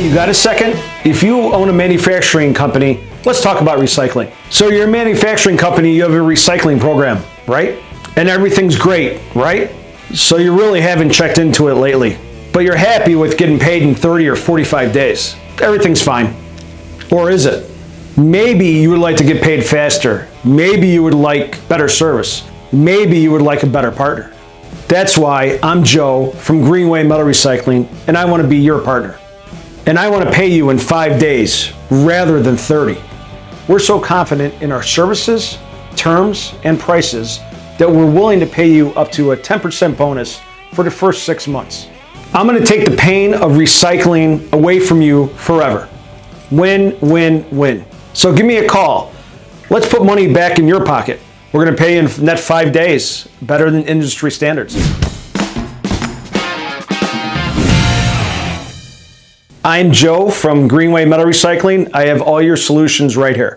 you got a second? If you own a manufacturing company, let's talk about recycling. So you're a manufacturing company, you have a recycling program, right? And everything's great, right? So you really haven't checked into it lately, but you're happy with getting paid in 30 or 45 days. Everything's fine. Or is it? Maybe you would like to get paid faster. Maybe you would like better service. Maybe you would like a better partner. That's why I'm Joe from Greenway Metal Recycling, and I want to be your partner. And I want to pay you in 5 days rather than 30. We're so confident in our services, terms, and prices that we're willing to pay you up to a 10% bonus for the first 6 months. I'm going to take the pain of recycling away from you forever. Win, win, win. So give me a call. Let's put money back in your pocket. We're going to pay you in net 5 days, better than industry standards. I'm Joe from Greenway Metal Recycling. I have all your solutions right here.